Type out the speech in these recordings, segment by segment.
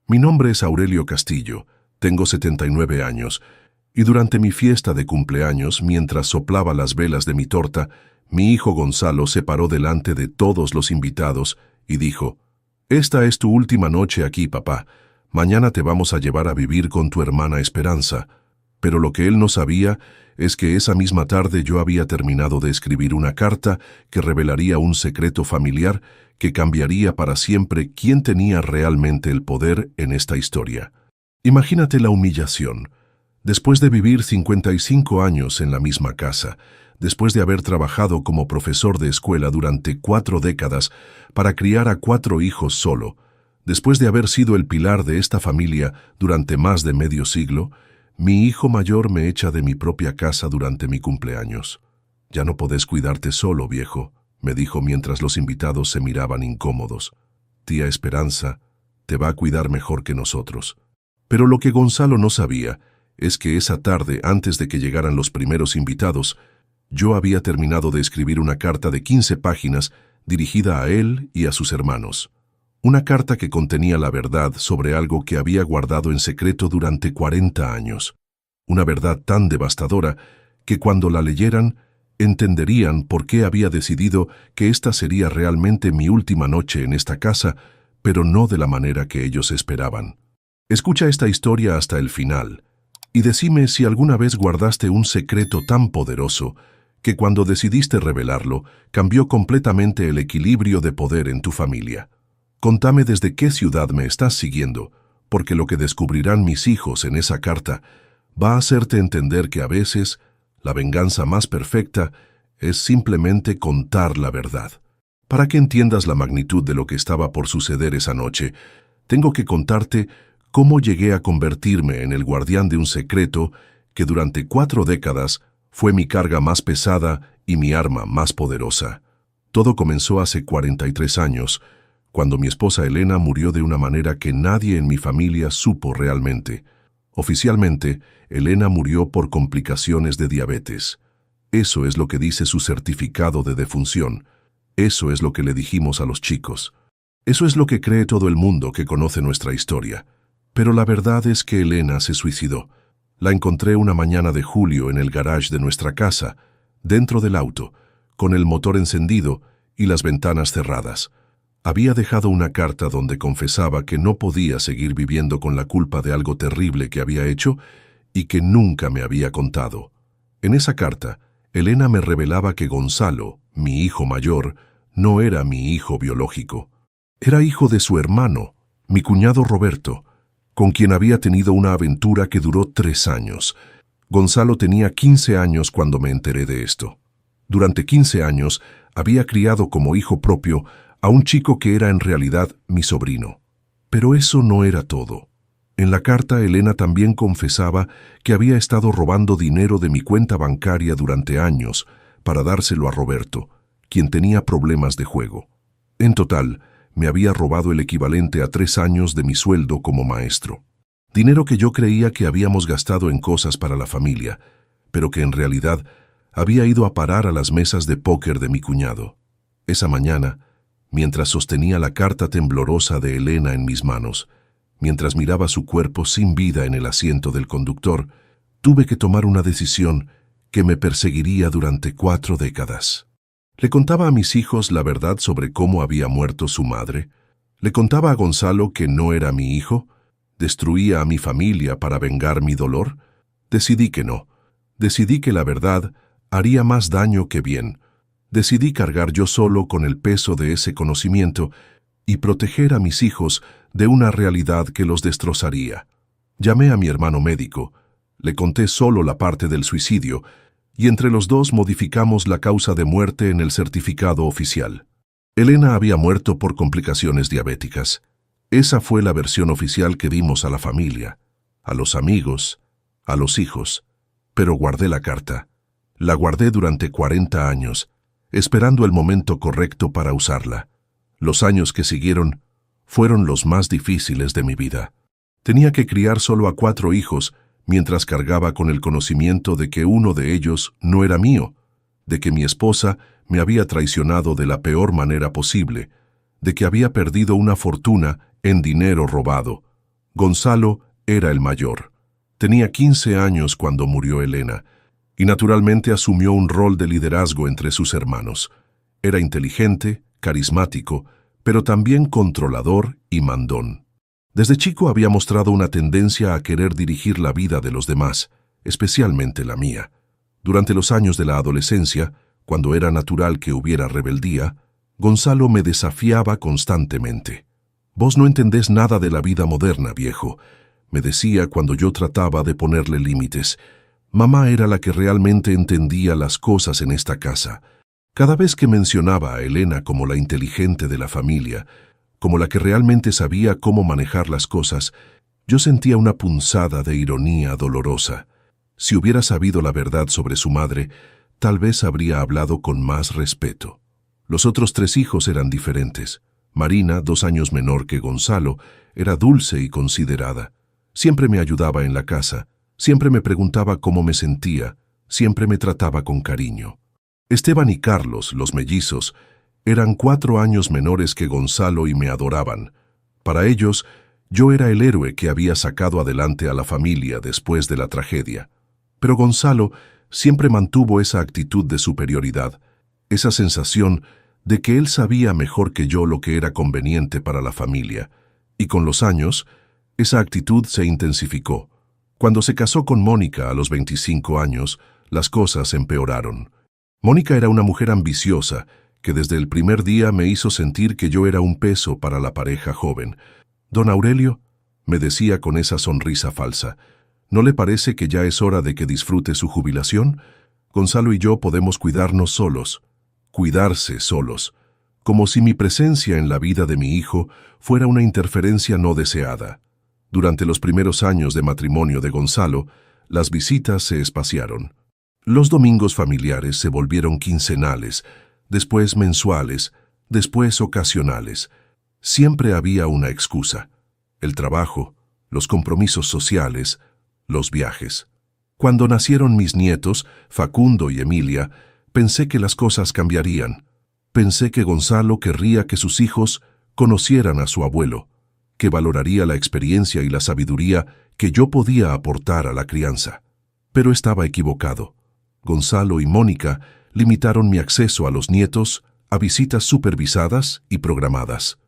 Mi nombre es Aurelio Castillo, tengo 79 años, y durante mi fiesta de cumpleaños, mientras soplaba las velas de mi torta, mi hijo Gonzalo se paró delante de todos los invitados y dijo: «Esta es tu última noche aquí, papá. Mañana te vamos a llevar a vivir con tu hermana Esperanza». Pero lo que él no sabía es que esa misma tarde yo había terminado de escribir una carta que revelaría un secreto familiar que cambiaría para siempre quién tenía realmente el poder en esta historia. Imagínate la humillación. Después de vivir 55 años en la misma casa, después de haber trabajado como profesor de escuela durante 4 décadas para criar a 4 hijos solo, después de haber sido el pilar de esta familia durante más de medio siglo, mi hijo mayor me echa de mi propia casa durante mi cumpleaños. «Ya no podés cuidarte solo, viejo», me dijo mientras los invitados se miraban incómodos. «Tía Esperanza te va a cuidar mejor que nosotros». Pero lo que Gonzalo no sabía es que esa tarde, antes de que llegaran los primeros invitados, yo había terminado de escribir una carta de 15 páginas dirigida a él y a sus hermanos. Una carta que contenía la verdad sobre algo que había guardado en secreto durante 40 años. Una verdad tan devastadora que cuando la leyeran, entenderían por qué había decidido que esta sería realmente mi última noche en esta casa, pero no de la manera que ellos esperaban. Escucha esta historia hasta el final y decime si alguna vez guardaste un secreto tan poderoso que cuando decidiste revelarlo, cambió completamente el equilibrio de poder en tu familia. Contame desde qué ciudad me estás siguiendo, porque lo que descubrirán mis hijos en esa carta va a hacerte entender que a veces la venganza más perfecta es simplemente contar la verdad. Para que entiendas la magnitud de lo que estaba por suceder esa noche, tengo que contarte cómo llegué a convertirme en el guardián de un secreto que durante 4 décadas fue mi carga más pesada y mi arma más poderosa. Todo comenzó hace 43 años, cuando mi esposa Elena murió de una manera que nadie en mi familia supo realmente. Oficialmente, Elena murió por complicaciones de diabetes. Eso es lo que dice su certificado de defunción. Eso es lo que le dijimos a los chicos. Eso es lo que cree todo el mundo que conoce nuestra historia. Pero la verdad es que Elena se suicidó. La encontré una mañana de julio en el garage de nuestra casa, dentro del auto, con el motor encendido y las ventanas cerradas. Había dejado una carta donde confesaba que no podía seguir viviendo con la culpa de algo terrible que había hecho y que nunca me había contado. En esa carta, Elena me revelaba que Gonzalo, mi hijo mayor, no era mi hijo biológico. Era hijo de su hermano, mi cuñado Roberto, con quien había tenido una aventura que duró 3 años. Gonzalo tenía 15 años cuando me enteré de esto. Durante 15 años había criado como hijo propio a un chico que era en realidad mi sobrino. Pero eso no era todo. En la carta, Elena también confesaba que había estado robando dinero de mi cuenta bancaria durante años para dárselo a Roberto, quien tenía problemas de juego. En total, me había robado el equivalente a 3 años de mi sueldo como maestro. Dinero que yo creía que habíamos gastado en cosas para la familia, pero que en realidad había ido a parar a las mesas de póker de mi cuñado. Esa mañana, mientras sostenía la carta temblorosa de Elena en mis manos, mientras miraba su cuerpo sin vida en el asiento del conductor, tuve que tomar una decisión que me perseguiría durante 4 décadas. Le contaba a mis hijos la verdad sobre cómo había muerto su madre. Le contaba a Gonzalo que no era mi hijo. ¿Destruía a mi familia para vengar mi dolor? Decidí que no. Decidí que la verdad haría más daño que bien. Decidí cargar yo solo con el peso de ese conocimiento y proteger a mis hijos de una realidad que los destrozaría. Llamé a mi hermano médico, le conté solo la parte del suicidio y entre los dos modificamos la causa de muerte en el certificado oficial. Elena había muerto por complicaciones diabéticas. Esa fue la versión oficial que dimos a la familia, a los amigos, a los hijos. Pero guardé la carta. La guardé durante 40 años, esperando el momento correcto para usarla. Los años que siguieron fueron los más difíciles de mi vida. Tenía que criar solo a 4 hijos mientras cargaba con el conocimiento de que uno de ellos no era mío, de que mi esposa me había traicionado de la peor manera posible, de que había perdido una fortuna en dinero robado, Gonzalo era el mayor. Tenía 15 años cuando murió Elena, y naturalmente asumió un rol de liderazgo entre sus hermanos. Era inteligente, carismático, pero también controlador y mandón. Desde chico había mostrado una tendencia a querer dirigir la vida de los demás, especialmente la mía. Durante los años de la adolescencia, cuando era natural que hubiera rebeldía, Gonzalo me desafiaba constantemente. «Vos no entendés nada de la vida moderna, viejo», me decía cuando yo trataba de ponerle límites. Mamá era la que realmente entendía las cosas en esta casa. Cada vez que mencionaba a Elena como la inteligente de la familia, como la que realmente sabía cómo manejar las cosas, yo sentía una punzada de ironía dolorosa. Si hubiera sabido la verdad sobre su madre, tal vez habría hablado con más respeto. Los otros 3 hijos eran diferentes. Marina, 2 años menor que Gonzalo, era dulce y considerada. Siempre me ayudaba en la casa, siempre me preguntaba cómo me sentía, siempre me trataba con cariño. Esteban y Carlos, los mellizos, eran 4 años menores que Gonzalo y me adoraban. Para ellos, yo era el héroe que había sacado adelante a la familia después de la tragedia. Pero Gonzalo siempre mantuvo esa actitud de superioridad, esa sensación de que él sabía mejor que yo lo que era conveniente para la familia, y con los años, esa actitud se intensificó. Cuando se casó con Mónica a los 25 años, las cosas empeoraron. Mónica era una mujer ambiciosa, que desde el primer día me hizo sentir que yo era un peso para la pareja joven. «Don Aurelio», me decía con esa sonrisa falsa, «¿no le parece que ya es hora de que disfrute su jubilación? Gonzalo y yo podemos cuidarnos solos». Cuidarse solos, como si mi presencia en la vida de mi hijo fuera una interferencia no deseada. Durante los primeros años de matrimonio de Gonzalo, las visitas se espaciaron. Los domingos familiares se volvieron quincenales, después mensuales, después ocasionales. Siempre había una excusa: el trabajo, los compromisos sociales, los viajes. Cuando nacieron mis nietos, Facundo y Emilia, pensé que las cosas cambiarían. Pensé que Gonzalo querría que sus hijos conocieran a su abuelo, que valoraría la experiencia y la sabiduría que yo podía aportar a la crianza. Pero estaba equivocado. Gonzalo y Mónica limitaron mi acceso a los nietos a visitas supervisadas y programadas.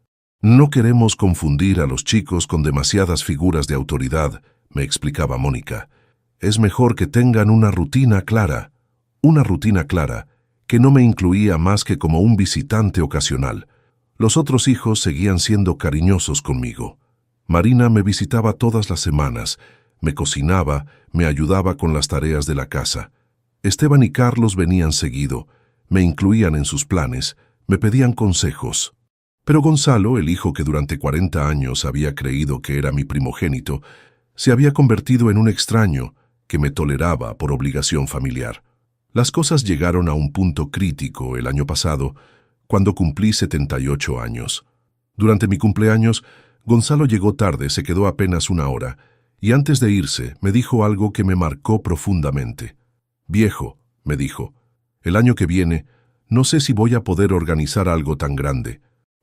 «No queremos confundir a los chicos con demasiadas figuras de autoridad», me explicaba Mónica. «Es mejor que tengan una rutina clara que no me incluía más que como un visitante ocasional. Los otros hijos seguían siendo cariñosos conmigo. Marina me visitaba todas las semanas, me cocinaba, me ayudaba con las tareas de la casa. Esteban y Carlos venían seguido, me incluían en sus planes, me pedían consejos. Pero Gonzalo, el hijo que durante 40 años había creído que era mi primogénito, se había convertido en un extraño que me toleraba por obligación familiar. Las cosas llegaron a un punto crítico el año pasado, cuando cumplí 78 años. Durante mi cumpleaños, Gonzalo llegó tarde, se quedó apenas 1 hora, y antes de irse me dijo algo que me marcó profundamente. «Viejo», me dijo, «el año que viene, no sé si voy a poder organizar algo tan grande.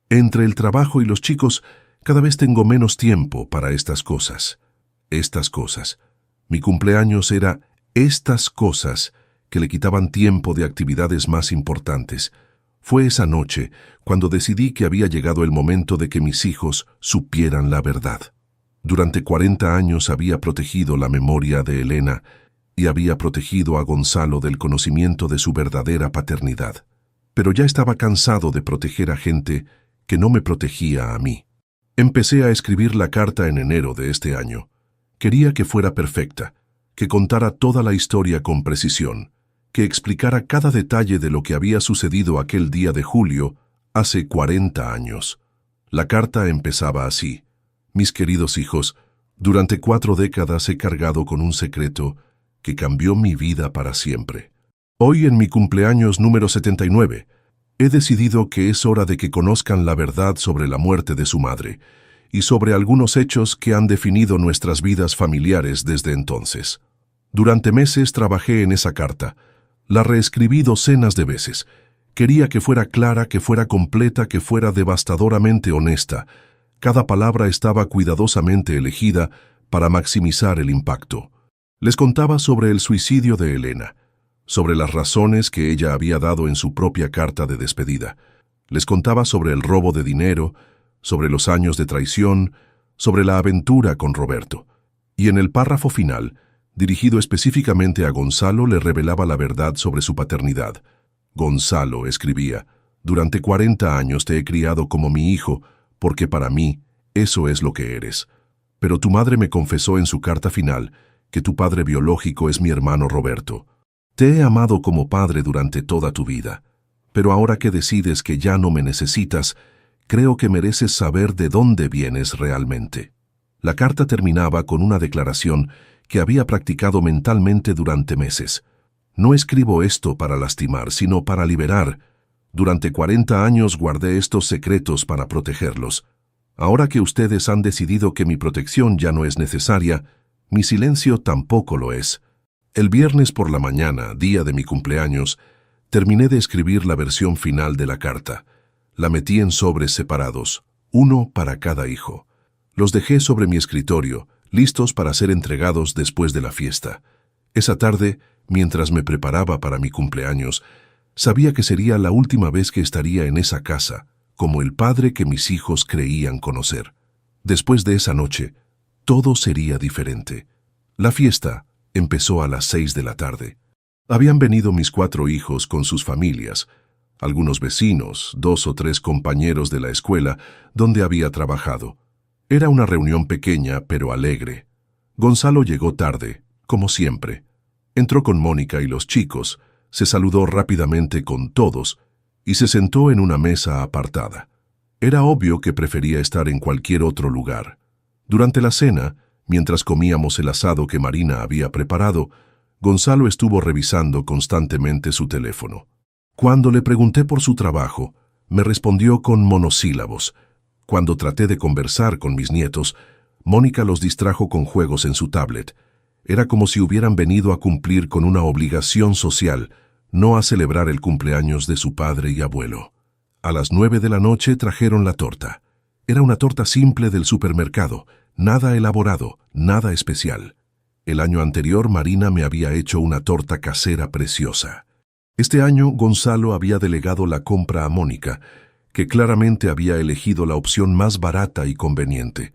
Entre el trabajo y los chicos, cada vez tengo menos tiempo para estas cosas». Estas cosas. Mi cumpleaños era estas cosas que le quitaban tiempo de actividades más importantes. Fue esa noche cuando decidí que había llegado el momento de que mis hijos supieran la verdad. Durante 40 años había protegido la memoria de Elena y había protegido a Gonzalo del conocimiento de su verdadera paternidad. Pero ya estaba cansado de proteger a gente que no me protegía a mí. Empecé a escribir la carta en enero de este año. Quería que fuera perfecta, que contara toda la historia con precisión, que explicara cada detalle de lo que había sucedido aquel día de julio, hace 40 años. La carta empezaba así: «Mis queridos hijos, durante 4 décadas he cargado con un secreto que cambió mi vida para siempre. Hoy, en mi cumpleaños número 79, he decidido que es hora de que conozcan la verdad sobre la muerte de su madre y sobre algunos hechos que han definido nuestras vidas familiares desde entonces. Durante meses trabajé en esa carta. La reescribí docenas de veces. Quería que fuera clara, que fuera completa, que fuera devastadoramente honesta. Cada palabra estaba cuidadosamente elegida para maximizar el impacto. Les contaba sobre el suicidio de Elena, sobre las razones que ella había dado en su propia carta de despedida. Les contaba sobre el robo de dinero, sobre los años de traición, sobre la aventura con Roberto. Y en el párrafo final, dirigido específicamente a Gonzalo, le revelaba la verdad sobre su paternidad. Gonzalo, escribía, durante 40 años te he criado como mi hijo, porque para mí eso es lo que eres. Pero tu madre me confesó en su carta final que tu padre biológico es mi hermano Roberto. Te he amado como padre durante toda tu vida, pero ahora que decides que ya no me necesitas, creo que mereces saber de dónde vienes realmente. La carta terminaba con una declaración que había practicado mentalmente durante meses. No escribo esto para lastimar, sino para liberar. Durante 40 años guardé estos secretos para protegerlos. Ahora que ustedes han decidido que mi protección ya no es necesaria, mi silencio tampoco lo es. El viernes por la mañana, día de mi cumpleaños, terminé de escribir la versión final de la carta. La metí en sobres separados, uno para cada hijo. Los dejé sobre mi escritorio, listos para ser entregados después de la fiesta. Esa tarde, mientras me preparaba para mi cumpleaños, sabía que sería la última vez que estaría en esa casa, como el padre que mis hijos creían conocer. Después de esa noche, todo sería diferente. La fiesta empezó a las 6 de la tarde. Habían venido mis 4 hijos con sus familias, algunos vecinos, 2 o 3 compañeros de la escuela donde había trabajado. Era una reunión pequeña pero alegre. Gonzalo llegó tarde, como siempre. Entró con Mónica y los chicos, se saludó rápidamente con todos y se sentó en una mesa apartada. Era obvio que prefería estar en cualquier otro lugar. Durante la cena, mientras comíamos el asado que Marina había preparado, Gonzalo estuvo revisando constantemente su teléfono. Cuando le pregunté por su trabajo, me respondió con monosílabos. Cuando traté de conversar con mis nietos, Mónica los distrajo con juegos en su tablet. Era como si hubieran venido a cumplir con una obligación social, no a celebrar el cumpleaños de su padre y abuelo. A las 9 de la noche trajeron la torta. Era una torta simple del supermercado, nada elaborado, nada especial. El año anterior Marina me había hecho una torta casera preciosa. Este año Gonzalo había delegado la compra a Mónica, que claramente había elegido la opción más barata y conveniente.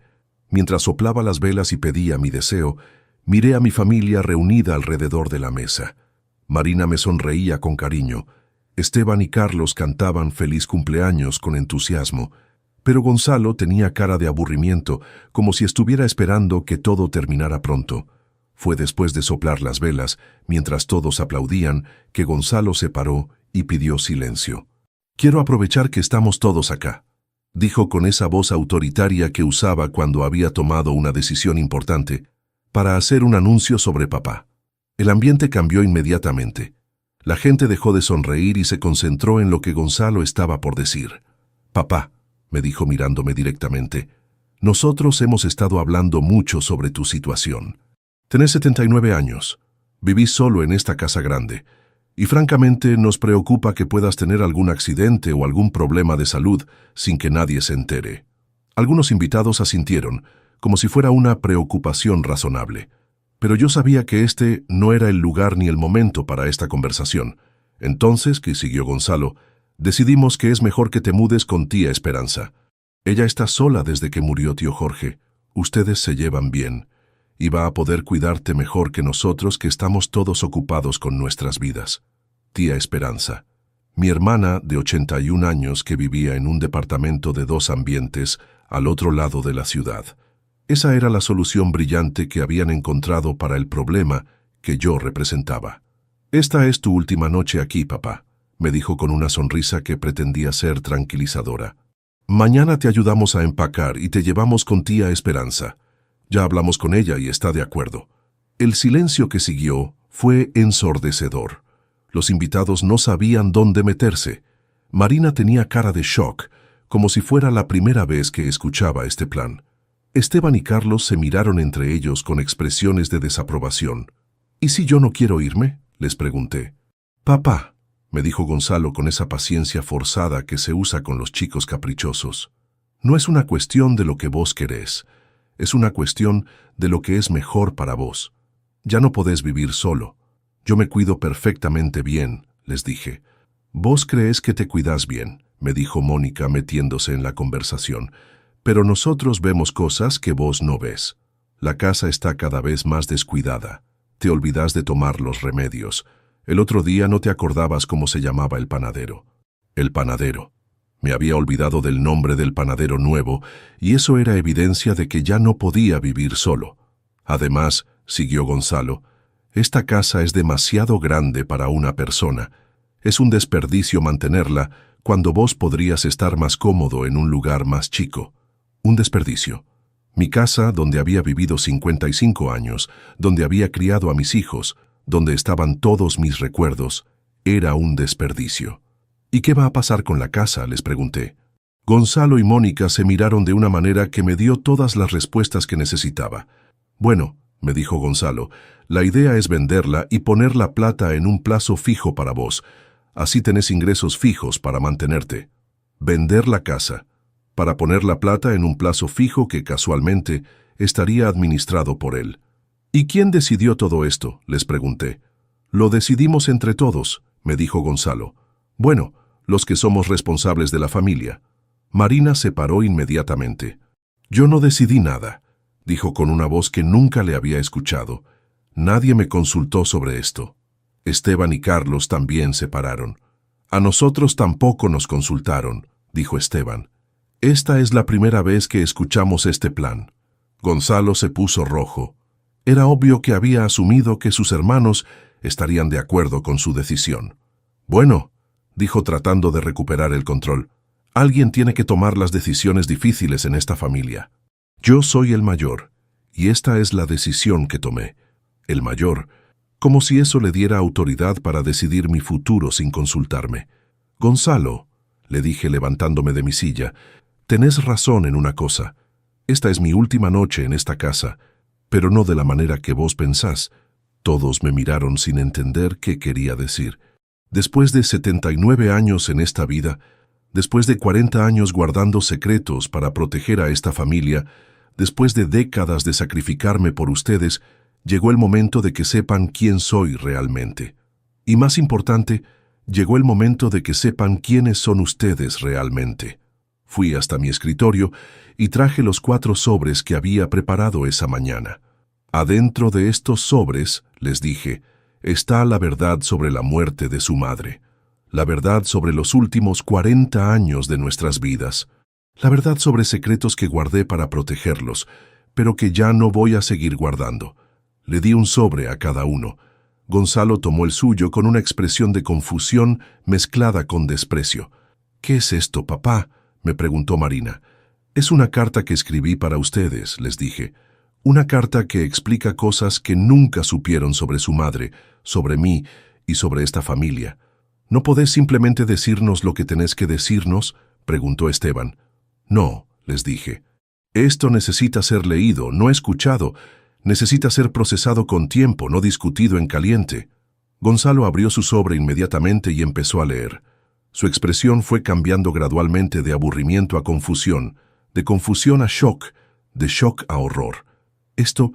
Mientras soplaba las velas y pedía mi deseo, miré a mi familia reunida alrededor de la mesa. Marina me sonreía con cariño. Esteban y Carlos cantaban feliz cumpleaños con entusiasmo, pero Gonzalo tenía cara de aburrimiento, como si estuviera esperando que todo terminara pronto. Fue después de soplar las velas, mientras todos aplaudían, que Gonzalo se paró y pidió silencio. «Quiero aprovechar que estamos todos acá», dijo con esa voz autoritaria que usaba cuando había tomado una decisión importante, para hacer un anuncio sobre papá. El ambiente cambió inmediatamente. La gente dejó de sonreír y se concentró en lo que Gonzalo estaba por decir. «Papá», me dijo mirándome directamente, «nosotros hemos estado hablando mucho sobre tu situación. Tenés 79 años, vivís solo en esta casa grande, y francamente nos preocupa que puedas tener algún accidente o algún problema de salud sin que nadie se entere». Algunos invitados asintieron, como si fuera una preocupación razonable. Pero yo sabía que este no era el lugar ni el momento para esta conversación. Entonces, que siguió Gonzalo, decidimos que es mejor que te mudes con tía Esperanza. Ella está sola desde que murió tío Jorge. Ustedes se llevan bien, y va a poder cuidarte mejor que nosotros que estamos todos ocupados con nuestras vidas. Tía Esperanza. Mi hermana, de 81 años, que vivía en un departamento de 2 ambientes al otro lado de la ciudad. Esa era la solución brillante que habían encontrado para el problema que yo representaba. «Esta es tu última noche aquí, papá», me dijo con una sonrisa que pretendía ser tranquilizadora. «Mañana te ayudamos a empacar y te llevamos con tía Esperanza. Ya hablamos con ella y está de acuerdo». El silencio que siguió fue ensordecedor. Los invitados no sabían dónde meterse. Marina tenía cara de shock, como si fuera la primera vez que escuchaba este plan. Esteban y Carlos se miraron entre ellos con expresiones de desaprobación. «¿Y si yo no quiero irme?», les pregunté. «Papá», me dijo Gonzalo con esa paciencia forzada que se usa con los chicos caprichosos. No es una cuestión de lo que vos querés, es una cuestión de lo que es mejor para vos. Ya no podés vivir solo. Yo me cuido perfectamente bien, les dije. Vos crees que te cuidás bien, me dijo Mónica metiéndose en la conversación, pero nosotros vemos cosas que vos no ves. La casa está cada vez más descuidada. Te olvidás de tomar los remedios. El otro día no te acordabas cómo se llamaba el panadero. El panadero. Me había olvidado del nombre del panadero nuevo, y eso era evidencia de que ya no podía vivir solo. Además, siguió Gonzalo, esta casa es demasiado grande para una persona. Es un desperdicio mantenerla cuando vos podrías estar más cómodo en un lugar más chico. Un desperdicio. Mi casa, donde había vivido 55 años, donde había criado a mis hijos, donde estaban todos mis recuerdos, era un desperdicio. ¿Y qué va a pasar con la casa?, les pregunté. Gonzalo y Mónica se miraron de una manera que me dio todas las respuestas que necesitaba. Bueno, me dijo Gonzalo, la idea es venderla y poner la plata en un plazo fijo para vos. Así tenés ingresos fijos para mantenerte. Vender la casa, para poner la plata en un plazo fijo que casualmente estaría administrado por él. ¿Y quién decidió todo esto?, les pregunté. Lo decidimos entre todos, me dijo Gonzalo. Bueno, los que somos responsables de la familia. Marina se paró inmediatamente. Yo no decidí nada, dijo con una voz que nunca le había escuchado. Nadie me consultó sobre esto. Esteban y Carlos también se pararon. A nosotros tampoco nos consultaron, dijo Esteban. Esta es la primera vez que escuchamos este plan. Gonzalo se puso rojo. Era obvio que había asumido que sus hermanos estarían de acuerdo con su decisión. Bueno, dijo tratando de recuperar el control. Alguien tiene que tomar las decisiones difíciles en esta familia. Yo soy el mayor, y esta es la decisión que tomé. El mayor, como si eso le diera autoridad para decidir mi futuro sin consultarme. Gonzalo, le dije levantándome de mi silla, tenés razón en una cosa. Esta es mi última noche en esta casa, pero no de la manera que vos pensás. Todos me miraron sin entender qué quería decir. Después de 79 años en esta vida, después de 40 años guardando secretos para proteger a esta familia, después de décadas de sacrificarme por ustedes, llegó el momento de que sepan quién soy realmente. Y más importante, llegó el momento de que sepan quiénes son ustedes realmente. Fui hasta mi escritorio y traje los 4 sobres que había preparado esa mañana. Adentro de estos sobres, les dije, está la verdad sobre la muerte de su madre, la verdad sobre los últimos 40 años de nuestras vidas, la verdad sobre secretos que guardé para protegerlos, pero que ya no voy a seguir guardando. Le di un sobre a cada uno. Gonzalo tomó el suyo con una expresión de confusión mezclada con desprecio. «¿Qué es esto, papá?», me preguntó Marina. «Es una carta que escribí para ustedes», les dije. «Una carta que explica cosas que nunca supieron sobre su madre, sobre mí y sobre esta familia». «¿No podés simplemente decirnos lo que tenés que decirnos?», preguntó Esteban. «No», les dije. «Esto necesita ser leído, no escuchado. Necesita ser procesado con tiempo, no discutido en caliente». Gonzalo abrió su sobre inmediatamente y empezó a leer. Su expresión fue cambiando gradualmente de aburrimiento a confusión, de confusión a shock, de shock a horror. Esto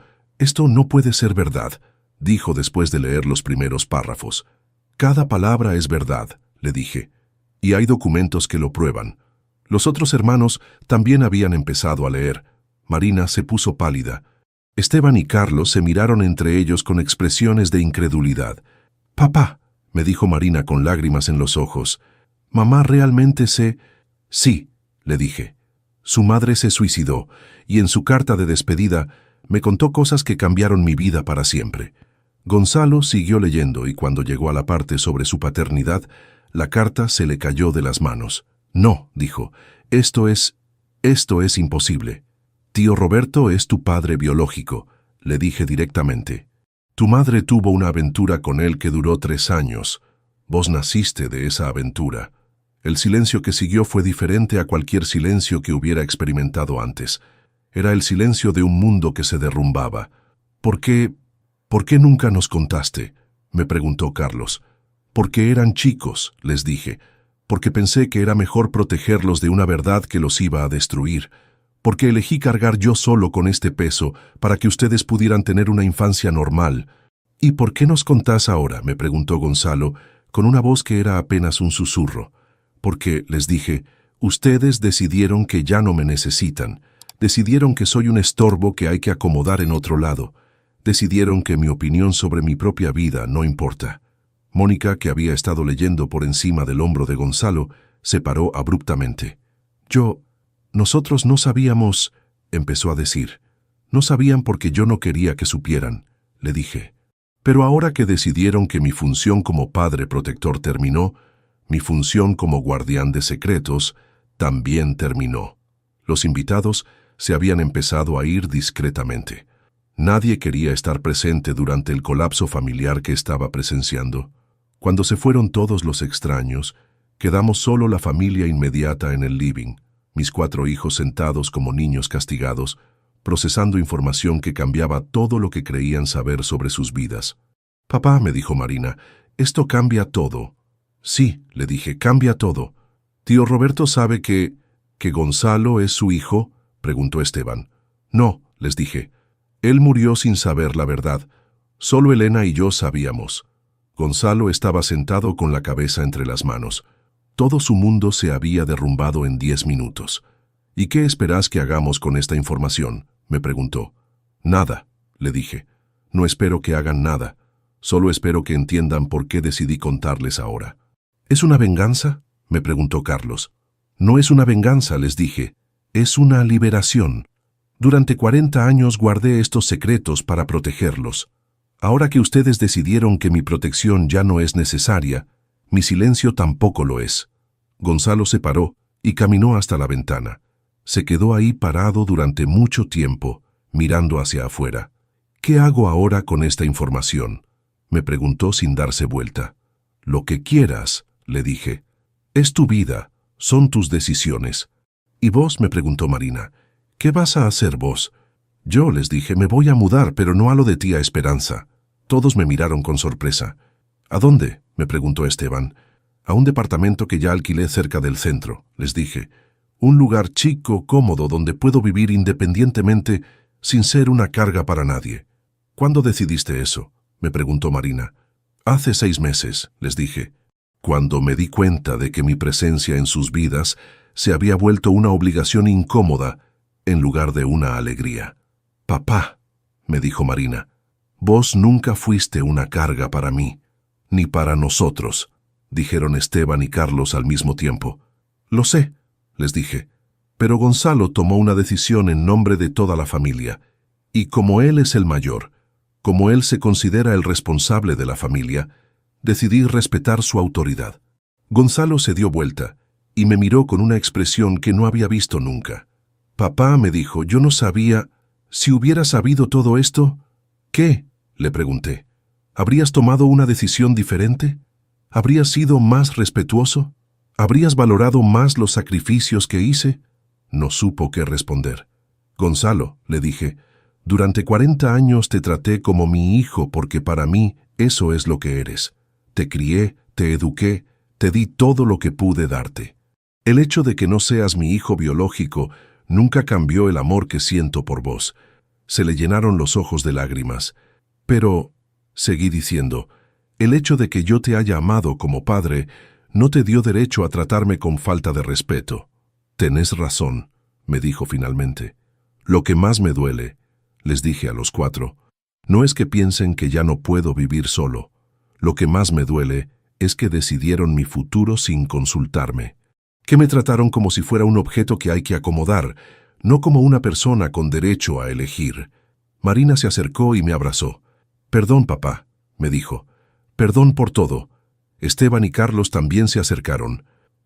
no puede ser verdad», dijo después de leer los primeros párrafos. «Cada palabra es verdad», le dije, «y hay documentos que lo prueban». Los otros hermanos también habían empezado a leer. Marina se puso pálida. Esteban y Carlos se miraron entre ellos con expresiones de incredulidad. «Papá», me dijo Marina con lágrimas en los ojos, «¿mamá realmente se...?» «Sí», le dije. «Su madre se suicidó, y en su carta de despedida me contó cosas que cambiaron mi vida para siempre». Gonzalo siguió leyendo y cuando llegó a la parte sobre su paternidad, la carta se le cayó de las manos. «No», dijo, esto es imposible. Tío Roberto es tu padre biológico», le dije directamente. «Tu madre tuvo una aventura con él que duró 3 años. Vos naciste de esa aventura. El silencio que siguió fue diferente a cualquier silencio que hubiera experimentado antes. Era el silencio de un mundo que se derrumbaba. ¿Por qué nunca nos contaste?», me preguntó Carlos. «Porque eran chicos», les dije. porque pensé que era mejor protegerlos de una verdad que los iba a destruir, porque elegí cargar yo solo con este peso para que ustedes pudieran tener una infancia normal. ¿Y por qué nos contás ahora?, me preguntó Gonzalo, con una voz que era apenas un susurro. Porque, les dije, ustedes decidieron que ya no me necesitan, decidieron que soy un estorbo que hay que acomodar en otro lado, decidieron que mi opinión sobre mi propia vida no importa. Mónica, que había estado leyendo por encima del hombro de Gonzalo, se paró abruptamente. Nosotros no sabíamos, empezó a decir. No sabían porque yo no quería que supieran, le dije. Pero ahora que decidieron que mi función como padre protector terminó, mi función como guardián de secretos también terminó. Los invitados se habían empezado a ir discretamente. Nadie quería estar presente durante el colapso familiar que estaba presenciando. Cuando se fueron todos los extraños, quedamos solo la familia inmediata en el living, mis 4 hijos sentados como niños castigados, procesando información que cambiaba todo lo que creían saber sobre sus vidas. «Papá», me dijo Marina, «esto cambia todo». «Sí», le dije, «cambia todo». «¿Tío Roberto sabe que Gonzalo es su hijo?», preguntó Esteban. «No», les dije. «Él murió sin saber la verdad. Solo Elena y yo sabíamos». Gonzalo estaba sentado con la cabeza entre las manos. Todo su mundo se había derrumbado en 10 minutos. «¿Y qué esperás que hagamos con esta información?», me preguntó. «Nada», le dije. «No espero que hagan nada. Solo espero que entiendan por qué decidí contarles ahora». «¿Es una venganza?», me preguntó Carlos. «No es una venganza», les dije. «Es una liberación. Durante 40 años guardé estos secretos para protegerlos. Ahora que ustedes decidieron que mi protección ya no es necesaria, mi silencio tampoco lo es». Gonzalo se paró y caminó hasta la ventana. Se quedó ahí parado durante mucho tiempo, mirando hacia afuera. «¿Qué hago ahora con esta información?», me preguntó sin darse vuelta. «Lo que quieras», le dije. «Es tu vida, son tus decisiones». «¿Y vos?», me preguntó Marina. «¿Qué vas a hacer vos?». Yo les dije, «Me voy a mudar, pero no a lo de tía Esperanza». Todos me miraron con sorpresa. «¿A dónde?», me preguntó Esteban. «A un departamento que ya alquilé cerca del centro», les dije. «Un lugar chico, cómodo, donde puedo vivir independientemente, sin ser una carga para nadie». «¿Cuándo decidiste eso?», me preguntó Marina. «Hace 6 meses», les dije, cuando me di cuenta de que mi presencia en sus vidas se había vuelto una obligación incómoda en lugar de una alegría. «Papá», me dijo Marina, «vos nunca fuiste una carga para mí, ni para nosotros», dijeron Esteban y Carlos al mismo tiempo. «Lo sé», les dije, «pero Gonzalo tomó una decisión en nombre de toda la familia, y como él es el mayor, como él se considera el responsable de la familia, decidí respetar su autoridad». Gonzalo se dio vuelta y me miró con una expresión que no había visto nunca. «Papá», me dijo, «yo no sabía. Si hubiera sabido todo esto...». «¿Qué?», le pregunté. «¿Habrías tomado una decisión diferente? ¿Habrías sido más respetuoso? ¿Habrías valorado más los sacrificios que hice?». No supo qué responder. «Gonzalo», le dije, «durante 40 años te traté como mi hijo porque para mí eso es lo que eres. Te crié, te eduqué, te di todo lo que pude darte. El hecho de que no seas mi hijo biológico nunca cambió el amor que siento por vos». Se le llenaron los ojos de lágrimas. «Pero», seguí diciendo, «el hecho de que yo te haya amado como padre no te dio derecho a tratarme con falta de respeto». «Tenés razón», me dijo finalmente. «Lo que más me duele», les dije a los 4, «no es que piensen que ya no puedo vivir solo. Lo que más me duele es que decidieron mi futuro sin consultarme. Que me trataron como si fuera un objeto que hay que acomodar, no como una persona con derecho a elegir». Marina se acercó y me abrazó. «Perdón, papá», me dijo. «Perdón por todo». Esteban y Carlos también se acercaron.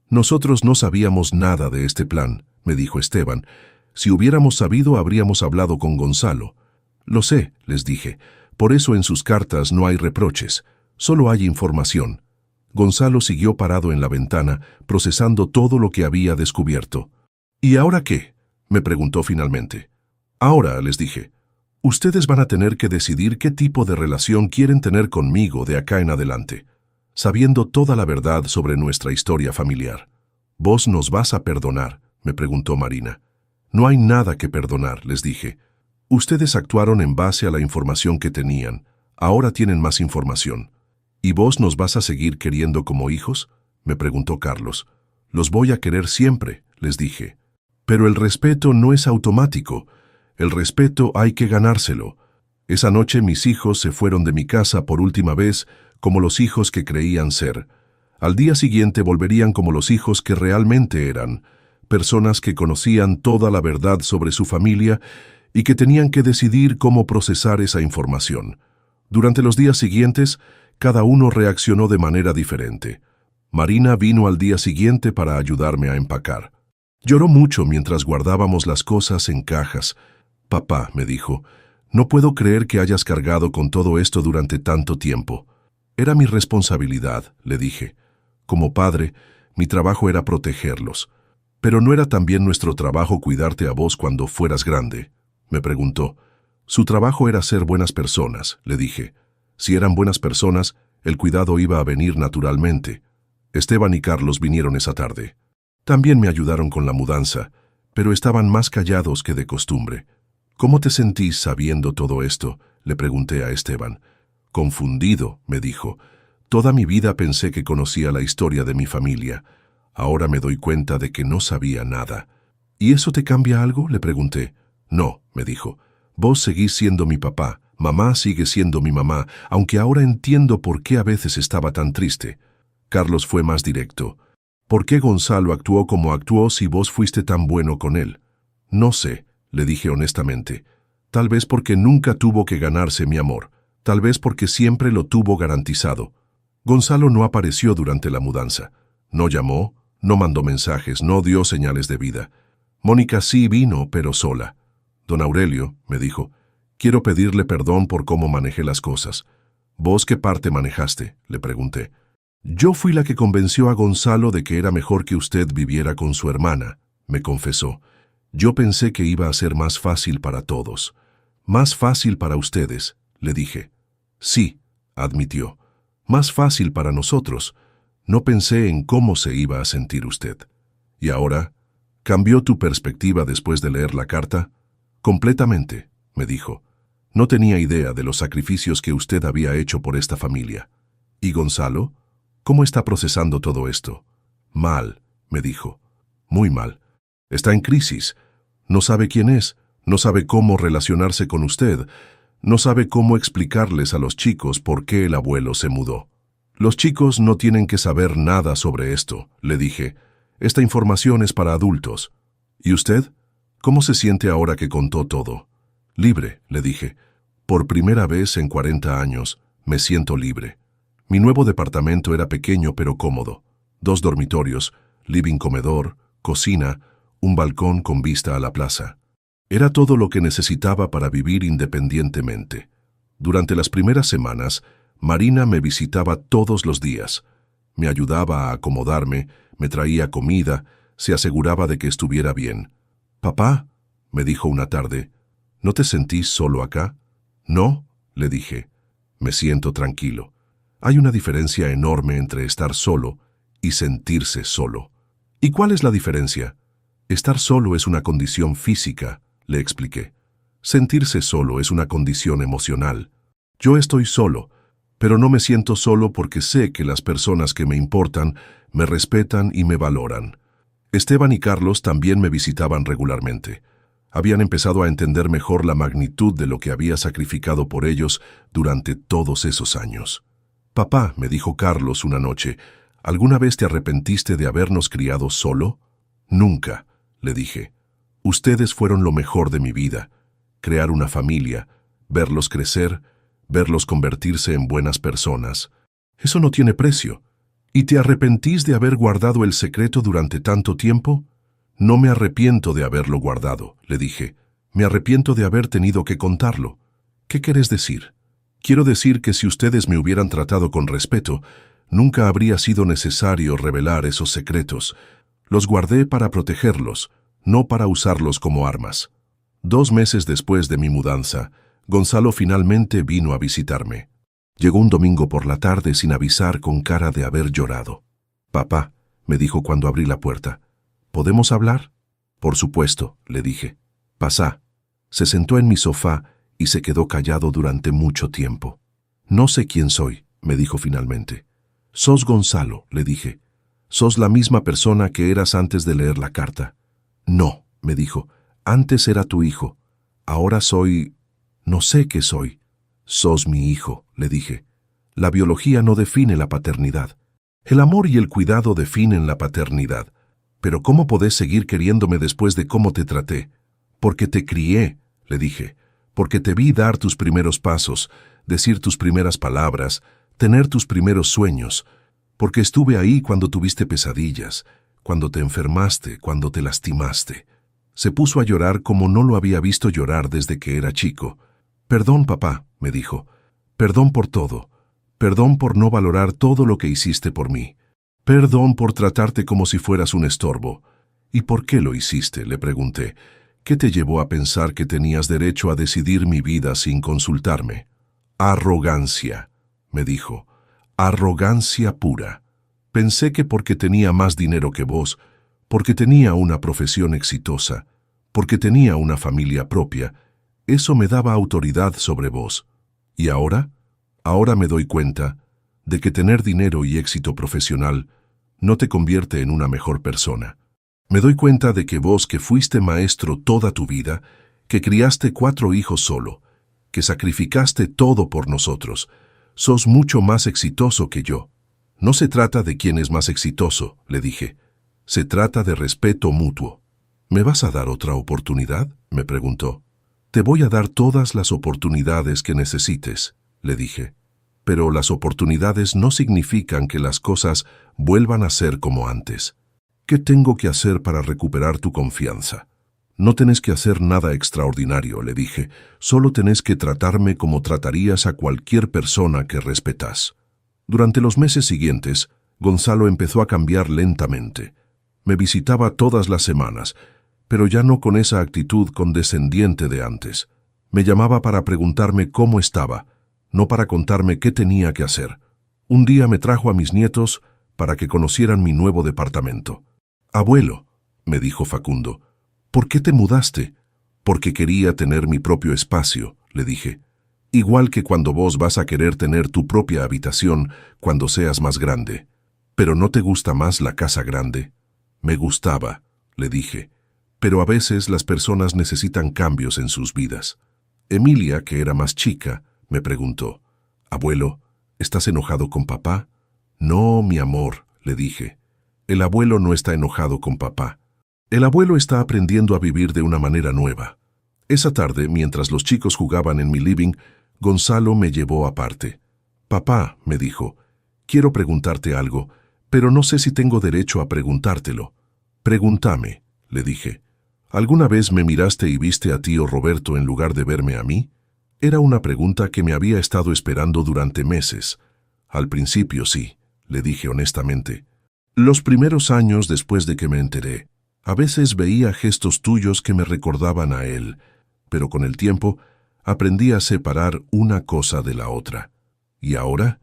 «Nosotros no sabíamos nada de este plan», me dijo Esteban. «Si hubiéramos sabido, habríamos hablado con Gonzalo». «Lo sé», les dije. «Por eso en sus cartas no hay reproches, solo hay información». Gonzalo siguió parado en la ventana, procesando todo lo que había descubierto. «¿Y ahora qué?», me preguntó finalmente. «Ahora», les dije, «ustedes van a tener que decidir qué tipo de relación quieren tener conmigo de acá en adelante. sabiendo toda la verdad sobre nuestra historia familiar. «¿Vos nos vas a perdonar?», me preguntó Marina. «No hay nada que perdonar», les dije. «Ustedes actuaron en base a la información que tenían. Ahora tienen más información». «¿Y vos nos vas a seguir queriendo como hijos?», me preguntó Carlos. «Los voy a querer siempre», les dije. «Pero el respeto no es automático. El respeto hay que ganárselo». Esa noche mis hijos se fueron de mi casa por última vez como los hijos que creían ser. Al día siguiente volverían como los hijos que realmente eran, personas que conocían toda la verdad sobre su familia y que tenían que decidir cómo procesar esa información. Durante los días siguientes, cada uno reaccionó de manera diferente. Marina vino al día siguiente para ayudarme a empacar. Lloró mucho mientras guardábamos las cosas en cajas. «Papá», me dijo, «no puedo creer que hayas cargado con todo esto durante tanto tiempo». «Era mi responsabilidad», le dije. «Como padre, mi trabajo era protegerlos. Pero ¿no era también nuestro trabajo cuidarte a vos cuando fueras grande?», me preguntó. «Su trabajo era ser buenas personas», le dije. «Si eran buenas personas, el cuidado iba a venir naturalmente». Esteban y Carlos vinieron esa tarde. También me ayudaron con la mudanza, pero estaban más callados que de costumbre. «¿Cómo te sentís sabiendo todo esto?», le pregunté a Esteban. «Confundido», me dijo. «Toda mi vida pensé que conocía la historia de mi familia. Ahora me doy cuenta de que no sabía nada». «¿Y eso te cambia algo?», le pregunté. «No», me dijo. «Vos seguís siendo mi papá, mamá sigue siendo mi mamá, aunque ahora entiendo por qué a veces estaba tan triste». Carlos fue más directo. «¿Por qué Gonzalo actuó como actuó si vos fuiste tan bueno con él?». «No sé», le dije honestamente. «Tal vez porque nunca tuvo que ganarse mi amor. Tal vez porque siempre lo tuvo garantizado». Gonzalo no apareció durante la mudanza. No llamó, no mandó mensajes, no dio señales de vida. Mónica sí vino, pero sola. «Don Aurelio», me dijo, «quiero pedirle perdón por cómo manejé las cosas». «¿Vos qué parte manejaste?», le pregunté. «Yo fui la que convenció a Gonzalo de que era mejor que usted viviera con su hermana», me confesó. «Yo pensé que iba a ser más fácil para todos». «Más fácil para ustedes», le dije. «Sí», admitió. «Más fácil para nosotros. No pensé en cómo se iba a sentir usted». «¿Y ahora? ¿Cambió tu perspectiva después de leer la carta?». «Completamente», me dijo. «No tenía idea de los sacrificios que usted había hecho por esta familia». «¿Y Gonzalo? ¿Cómo está procesando todo esto?». «Mal», me dijo. «Muy mal. Está en crisis. No sabe quién es, no sabe cómo relacionarse con usted, no sabe cómo explicarles a los chicos por qué el abuelo se mudó». «Los chicos no tienen que saber nada sobre esto», le dije. «Esta información es para adultos». «¿Y usted? ¿Cómo se siente ahora que contó todo?». «Libre», le dije. «Por primera vez en 40 años, me siento libre». Mi nuevo departamento era pequeño pero cómodo. 2 dormitorios, living comedor, cocina, un balcón con vista a la plaza. Era todo lo que necesitaba para vivir independientemente. Durante las primeras semanas, Marina me visitaba todos los días. Me ayudaba a acomodarme, me traía comida, se aseguraba de que estuviera bien. «Papá», me dijo una tarde, «¿no te sentís solo acá?». «No», le dije. «Me siento tranquilo». Hay una diferencia enorme entre estar solo y sentirse solo. ¿Y cuál es la diferencia? Estar solo es una condición física, le expliqué. Sentirse solo es una condición emocional. Yo estoy solo, pero no me siento solo porque sé que las personas que me importan me respetan y me valoran. Esteban y Carlos también me visitaban regularmente. Habían empezado a entender mejor la magnitud de lo que había sacrificado por ellos durante todos esos años. «Papá», me dijo Carlos una noche, «¿alguna vez te arrepentiste de habernos criado solo?». «Nunca», le dije. «Ustedes fueron lo mejor de mi vida. Crear una familia, verlos crecer, verlos convertirse en buenas personas. Eso no tiene precio. ¿Y te arrepentís de haber guardado el secreto durante tanto tiempo?». «No me arrepiento de haberlo guardado», le dije. «Me arrepiento de haber tenido que contarlo». «¿Qué querés decir?». «Quiero decir que si ustedes me hubieran tratado con respeto, nunca habría sido necesario revelar esos secretos. Los guardé para protegerlos, no para usarlos como armas». 2 meses después de mi mudanza, Gonzalo finalmente vino a visitarme. Llegó un domingo por la tarde sin avisar, con cara de haber llorado. «Papá», me dijo cuando abrí la puerta, «¿podemos hablar?» «Por supuesto», le dije. «Pasá». Se sentó en mi sofá y se quedó callado durante mucho tiempo. «No sé quién soy», me dijo finalmente. «Sos Gonzalo», le dije. «Sos la misma persona que eras antes de leer la carta». «No», me dijo, «antes era tu hijo. Ahora soy... no sé qué soy». «Sos mi hijo», le dije. «La biología no define la paternidad. El amor y el cuidado definen la paternidad. Pero ¿cómo podés seguir queriéndome después de cómo te traté?» «Porque te crié», le dije. «Porque te vi dar tus primeros pasos, decir tus primeras palabras, tener tus primeros sueños. Porque estuve ahí cuando tuviste pesadillas, cuando te enfermaste, cuando te lastimaste». Se puso a llorar como no lo había visto llorar desde que era chico. «Perdón, papá», me dijo. «Perdón por todo. Perdón por no valorar todo lo que hiciste por mí. Perdón por tratarte como si fueras un estorbo». «¿Y por qué lo hiciste?», le pregunté. «¿Qué te llevó a pensar que tenías derecho a decidir mi vida sin consultarme?» «Arrogancia», me dijo. «Arrogancia pura. Pensé que porque tenía más dinero que vos, porque tenía una profesión exitosa, porque tenía una familia propia, eso me daba autoridad sobre vos. ¿Y ahora? Ahora me doy cuenta de que tener dinero y éxito profesional no te convierte en una mejor persona. Me doy cuenta de que vos, que fuiste maestro toda tu vida, que criaste 4 hijos solo, que sacrificaste todo por nosotros, sos mucho más exitoso que yo». «No se trata de quién es más exitoso», le dije. «Se trata de respeto mutuo». «¿Me vas a dar otra oportunidad?», me preguntó. «Te voy a dar todas las oportunidades que necesites», le dije. «Pero las oportunidades no significan que las cosas vuelvan a ser como antes. ¿Qué tengo que hacer para recuperar tu confianza?» «No tenés que hacer nada extraordinario», le dije. «Solo tenés que tratarme como tratarías a cualquier persona que respetás». Durante los meses siguientes, Gonzalo empezó a cambiar lentamente. Me visitaba todas las semanas, pero ya no con esa actitud condescendiente de antes. Me llamaba para preguntarme cómo estaba, no para contarme qué tenía que hacer. Un día me trajo a mis nietos para que conocieran mi nuevo departamento. «Abuelo», me dijo Facundo, «¿por qué te mudaste?» «Porque quería tener mi propio espacio», le dije. «Igual que cuando vos vas a querer tener tu propia habitación cuando seas más grande». «¿Pero no te gusta más la casa grande?» «Me gustaba», le dije, «pero a veces las personas necesitan cambios en sus vidas». Emilia, que era más chica, me preguntó, «Abuelo, ¿estás enojado con papá?» «No, mi amor», le dije. «El abuelo no está enojado con papá. El abuelo está aprendiendo a vivir de una manera nueva». Esa tarde, mientras los chicos jugaban en mi living, Gonzalo me llevó aparte. «Papá», me dijo, «quiero preguntarte algo, pero no sé si tengo derecho a preguntártelo». «Pregúntame», le dije. «¿Alguna vez me miraste y viste a tío Roberto en lugar de verme a mí?» Era una pregunta que me había estado esperando durante meses. «Al principio sí», le dije honestamente. «Los primeros años después de que me enteré, a veces veía gestos tuyos que me recordaban a él, pero con el tiempo aprendí a separar una cosa de la otra. ¿Y ahora?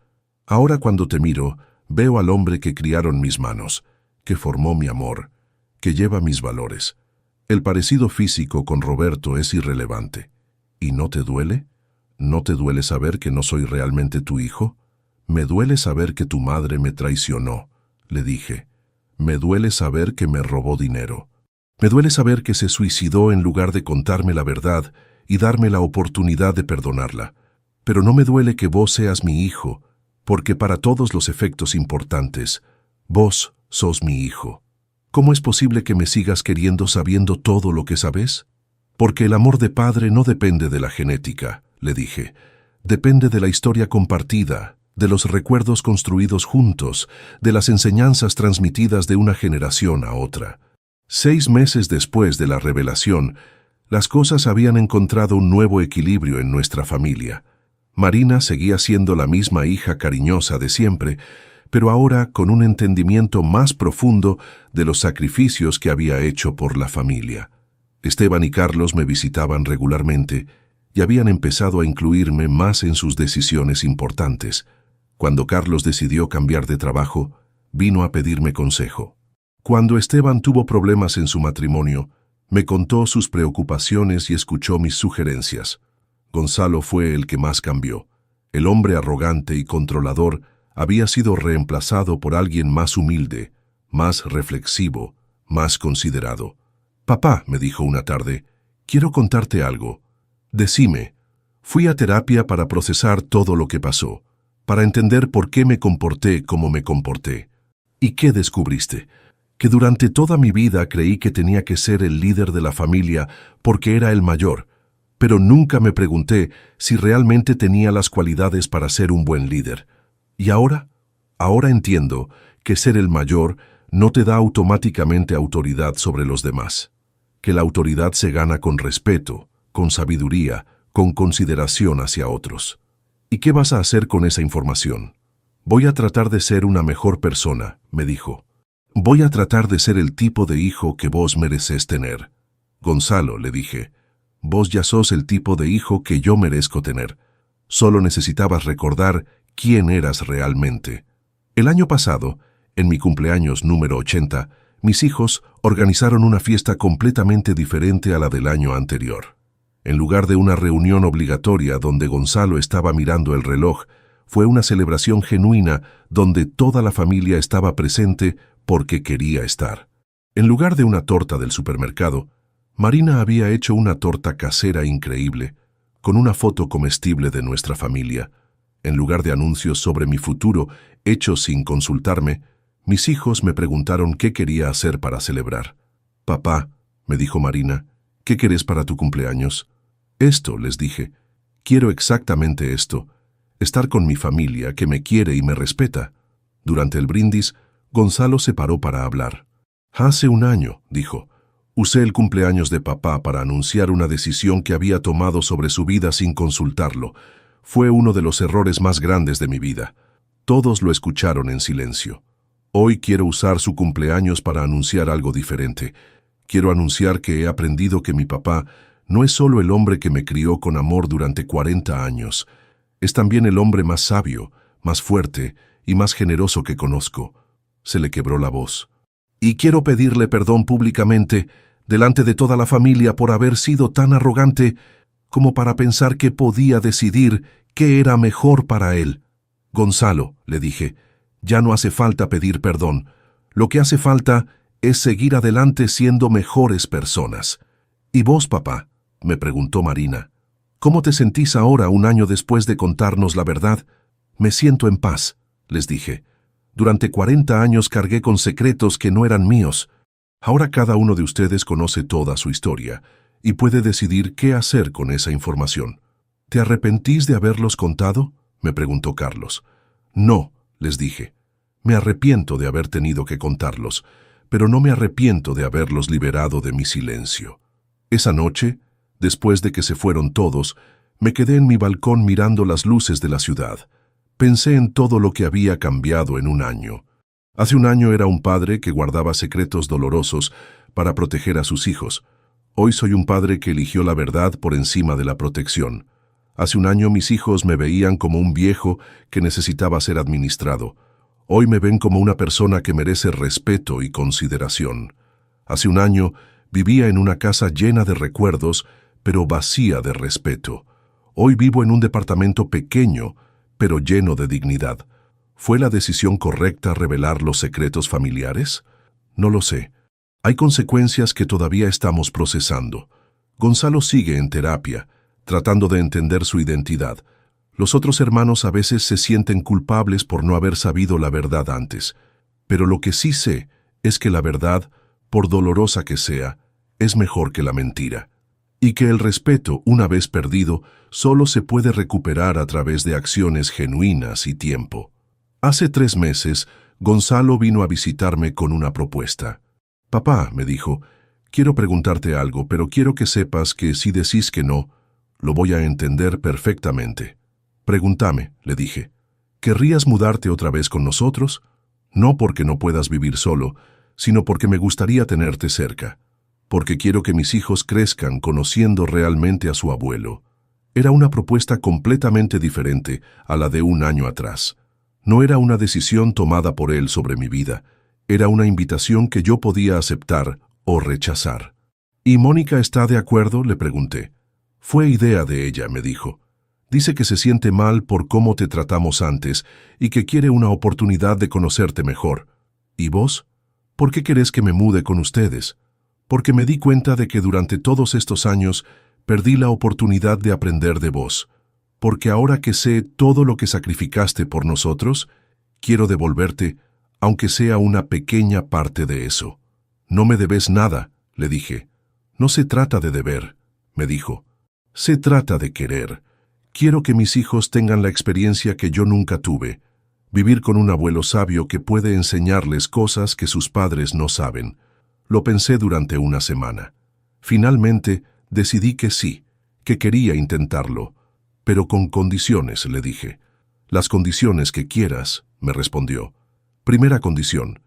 Ahora cuando te miro, veo al hombre que criaron mis manos, que formó mi amor, que lleva mis valores. El parecido físico con Roberto es irrelevante. ¿Y no te duele? ¿No te duele saber que no soy realmente tu hijo? Me duele saber que tu madre me traicionó», le dije. «Me duele saber que me robó dinero. Me duele saber que se suicidó en lugar de contarme la verdad y darme la oportunidad de perdonarla. Pero no me duele que vos seas mi hijo, porque para todos los efectos importantes, vos sos mi hijo. ¿Cómo es posible que me sigas queriendo sabiendo todo lo que sabes? Porque el amor de padre no depende de la genética», le dije. «Depende de la historia compartida, de los recuerdos construidos juntos, de las enseñanzas transmitidas de una generación a otra». 6 meses después de la revelación, las cosas habían encontrado un nuevo equilibrio en nuestra familia. Marina seguía siendo la misma hija cariñosa de siempre, pero ahora con un entendimiento más profundo de los sacrificios que había hecho por la familia. Esteban y Carlos me visitaban regularmente, y habían empezado a incluirme más en sus decisiones importantes. Cuando Carlos decidió cambiar de trabajo, vino a pedirme consejo. Cuando Esteban tuvo problemas en su matrimonio, me contó sus preocupaciones y escuchó mis sugerencias. Gonzalo fue el que más cambió. El hombre arrogante y controlador había sido reemplazado por alguien más humilde, más reflexivo, más considerado. «Papá», me dijo una tarde, «quiero contarte algo. Decime». Fui a terapia para procesar todo lo que pasó, para entender por qué me comporté como me comporté. ¿Y qué descubriste? Que durante toda mi vida creí que tenía que ser el líder de la familia porque era el mayor, pero nunca me pregunté si realmente tenía las cualidades para ser un buen líder. ¿Y ahora? Ahora entiendo que ser el mayor no te da automáticamente autoridad sobre los demás, que la autoridad se gana con respeto, con sabiduría, con consideración hacia otros. ¿Y qué vas a hacer con esa información? Voy a tratar de ser una mejor persona, me dijo. Voy a tratar de ser el tipo de hijo que vos mereces tener. Gonzalo, le dije, vos ya sos el tipo de hijo que yo merezco tener. Solo necesitabas recordar quién eras realmente. El año pasado, en mi cumpleaños número 80, mis hijos organizaron una fiesta completamente diferente a la del año anterior. En lugar de una reunión obligatoria donde Gonzalo estaba mirando el reloj, fue una celebración genuina donde toda la familia estaba presente porque quería estar. En lugar de una torta del supermercado, Marina había hecho una torta casera increíble, con una foto comestible de nuestra familia. En lugar de anuncios sobre mi futuro, hechos sin consultarme, mis hijos me preguntaron qué quería hacer para celebrar. «Papá», me dijo Marina, «¿qué querés para tu cumpleaños?» «Esto», les dije, «quiero exactamente esto, estar con mi familia que me quiere y me respeta». Durante el brindis, Gonzalo se paró para hablar. «Hace un año», dijo, «usé el cumpleaños de papá para anunciar una decisión que había tomado sobre su vida sin consultarlo. Fue uno de los errores más grandes de mi vida». Todos lo escucharon en silencio. «Hoy quiero usar su cumpleaños para anunciar algo diferente. Quiero anunciar que he aprendido que mi papá no es solo el hombre que me crió con amor durante 40 años. Es también el hombre más sabio, más fuerte y más generoso que conozco». Se le quebró la voz. «Y quiero pedirle perdón públicamente, delante de toda la familia, por haber sido tan arrogante como para pensar que podía decidir qué era mejor para él». «Gonzalo», le dije, «ya no hace falta pedir perdón. Lo que hace falta es seguir adelante siendo mejores personas». «¿Y vos, papá?», me preguntó Marina. «¿Cómo te sentís ahora, un año después de contarnos la verdad?» «Me siento en paz», les dije. «Durante 40 años cargué con secretos que no eran míos. Ahora cada uno de ustedes conoce toda su historia y puede decidir qué hacer con esa información». «¿Te arrepentís de haberlos contado?», me preguntó Carlos. «No», les dije. «Me arrepiento de haber tenido que contarlos, pero no me arrepiento de haberlos liberado de mi silencio». Esa noche, después de que se fueron todos, me quedé en mi balcón mirando las luces de la ciudad. Pensé en todo lo que había cambiado en un año. Hace un año era un padre que guardaba secretos dolorosos para proteger a sus hijos. Hoy soy un padre que eligió la verdad por encima de la protección. Hace un año mis hijos me veían como un viejo que necesitaba ser administrado. Hoy me ven como una persona que merece respeto y consideración. Hace un año vivía en una casa llena de recuerdos, pero vacía de respeto. Hoy vivo en un departamento pequeño, pero lleno de dignidad. ¿Fue la decisión correcta revelar los secretos familiares? No lo sé. Hay consecuencias que todavía estamos procesando. Gonzalo sigue en terapia, tratando de entender su identidad. Los otros hermanos a veces se sienten culpables por no haber sabido la verdad antes. Pero lo que sí sé es que la verdad, por dolorosa que sea, es mejor que la mentira. Y que el respeto, una vez perdido, solo se puede recuperar a través de acciones genuinas y tiempo. Hace 3 meses, Gonzalo vino a visitarme con una propuesta. «Papá», me dijo, «quiero preguntarte algo, pero quiero que sepas que si decís que no, lo voy a entender perfectamente». «Pregúntame», le dije. «¿Querrías mudarte otra vez con nosotros? No porque no puedas vivir solo, sino porque me gustaría tenerte cerca. Porque quiero que mis hijos crezcan conociendo realmente a su abuelo. Era una propuesta completamente diferente a la de un año atrás. No era una decisión tomada por él sobre mi vida, era una invitación que yo podía aceptar o rechazar. ¿Y Mónica está de acuerdo?, le pregunté. Fue idea de ella, me dijo. Dice que se siente mal por cómo te tratamos antes y que quiere una oportunidad de conocerte mejor. ¿Y vos? ¿Por qué querés que me mude con ustedes? Porque me di cuenta de que durante todos estos años perdí la oportunidad de aprender de vos. Porque ahora que sé todo lo que sacrificaste por nosotros, quiero devolverte, aunque sea una pequeña parte de eso. No me debes nada, le dije. No se trata de deber, me dijo. Se trata de querer. Quiero que mis hijos tengan la experiencia que yo nunca tuve. Vivir con un abuelo sabio que puede enseñarles cosas que sus padres no saben. Lo pensé durante una semana. Finalmente, decidí que sí, que quería intentarlo. Pero con condiciones, le dije. Las condiciones que quieras, me respondió. Primera condición.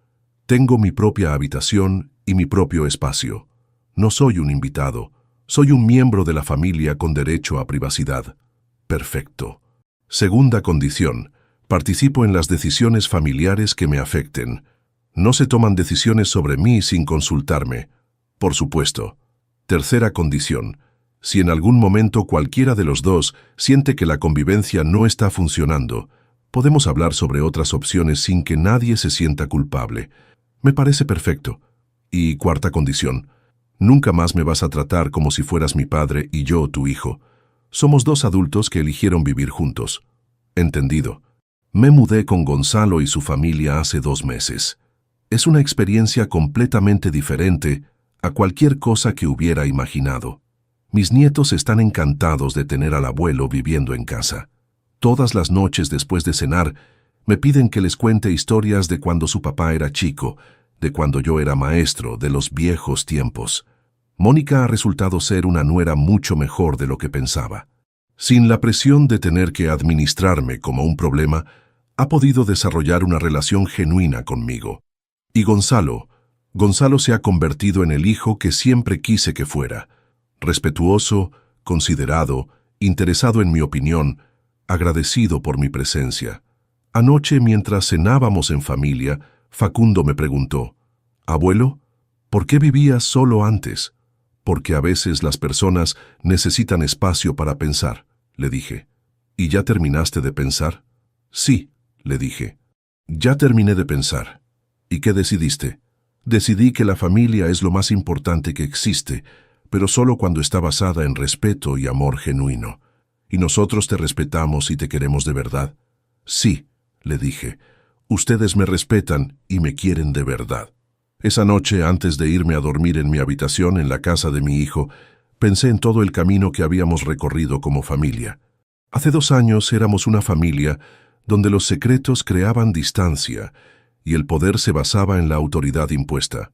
Tengo mi propia habitación y mi propio espacio. No soy un invitado. Soy un miembro de la familia con derecho a privacidad. Perfecto. Segunda condición. Participo en las decisiones familiares que me afecten. No se toman decisiones sobre mí sin consultarme. Por supuesto. Tercera condición. Si en algún momento cualquiera de los dos siente que la convivencia no está funcionando, podemos hablar sobre otras opciones sin que nadie se sienta culpable. Me parece perfecto. Y cuarta condición. Nunca más me vas a tratar como si fueras mi padre y yo tu hijo. Somos dos adultos que eligieron vivir juntos. Entendido. Me mudé con Gonzalo y su familia hace 2 meses. Es una experiencia completamente diferente a cualquier cosa que hubiera imaginado. Mis nietos están encantados de tener al abuelo viviendo en casa. Todas las noches después de cenar, me piden que les cuente historias de cuando su papá era chico, de cuando yo era maestro, de los viejos tiempos. Mónica ha resultado ser una nuera mucho mejor de lo que pensaba. Sin la presión de tener que administrarme como un problema, ha podido desarrollar una relación genuina conmigo. Y Gonzalo se ha convertido en el hijo que siempre quise que fuera. Respetuoso, considerado, interesado en mi opinión, agradecido por mi presencia. Anoche, mientras cenábamos en familia, Facundo me preguntó, «Abuelo, ¿por qué vivías solo antes?» «Porque a veces las personas necesitan espacio para pensar», le dije. «¿Y ya terminaste de pensar?» «Sí», le dije. «Ya terminé de pensar». «¿Y qué decidiste?» «Decidí que la familia es lo más importante que existe, pero solo cuando está basada en respeto y amor genuino. ¿Y nosotros te respetamos y te queremos de verdad?» «Sí», le dije. «Ustedes me respetan y me quieren de verdad». Esa noche, antes de irme a dormir en mi habitación en la casa de mi hijo, pensé en todo el camino que habíamos recorrido como familia. Hace 2 años éramos una familia donde los secretos creaban distancia y el poder se basaba en la autoridad impuesta.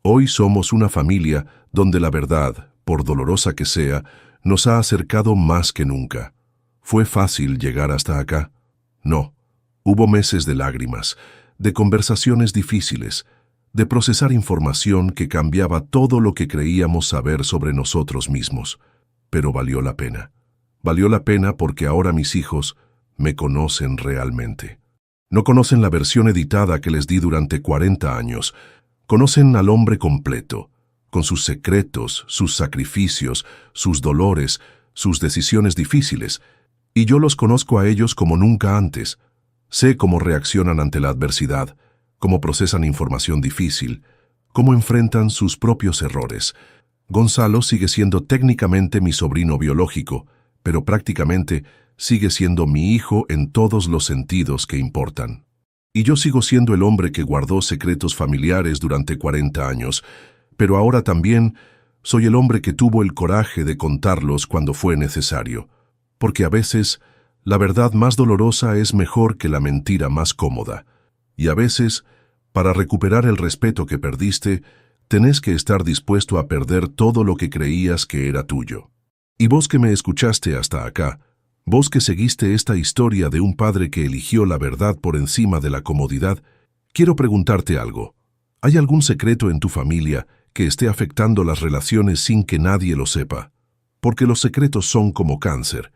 Hoy somos una familia donde la verdad, por dolorosa que sea, nos ha acercado más que nunca. ¿Fue fácil llegar hasta acá? No. Hubo meses de lágrimas, de conversaciones difíciles, de procesar información que cambiaba todo lo que creíamos saber sobre nosotros mismos. Pero valió la pena. Valió la pena porque ahora mis hijos me conocen realmente. No conocen la versión editada que les di durante 40 años. Conocen al hombre completo, con sus secretos, sus sacrificios, sus dolores, sus decisiones difíciles. Y yo los conozco a ellos como nunca antes. Sé cómo reaccionan ante la adversidad, cómo procesan información difícil, cómo enfrentan sus propios errores. Gonzalo sigue siendo técnicamente mi sobrino biológico, pero prácticamente sigue siendo mi hijo en todos los sentidos que importan. Y yo sigo siendo el hombre que guardó secretos familiares durante 40 años, pero ahora también soy el hombre que tuvo el coraje de contarlos cuando fue necesario, porque a veces la verdad más dolorosa es mejor que la mentira más cómoda. Y a veces, para recuperar el respeto que perdiste, tenés que estar dispuesto a perder todo lo que creías que era tuyo. Y vos que me escuchaste hasta acá, vos que seguiste esta historia de un padre que eligió la verdad por encima de la comodidad, quiero preguntarte algo. ¿Hay algún secreto en tu familia que esté afectando las relaciones sin que nadie lo sepa? Porque los secretos son como cáncer,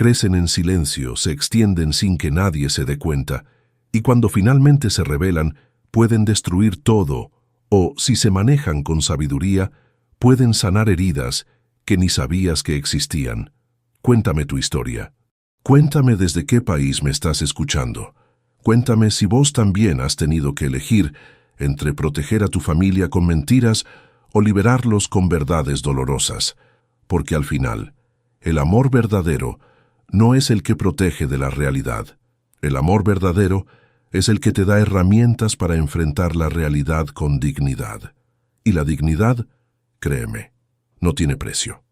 Crecen en silencio, se extienden sin que nadie se dé cuenta, y cuando finalmente se revelan, pueden destruir todo, o, si se manejan con sabiduría, pueden sanar heridas que ni sabías que existían. Cuéntame tu historia. Cuéntame desde qué país me estás escuchando. Cuéntame si vos también has tenido que elegir entre proteger a tu familia con mentiras o liberarlos con verdades dolorosas, porque al final, el amor verdadero no es el que protege de la realidad. El amor verdadero es el que te da herramientas para enfrentar la realidad con dignidad. Y la dignidad, créeme, no tiene precio.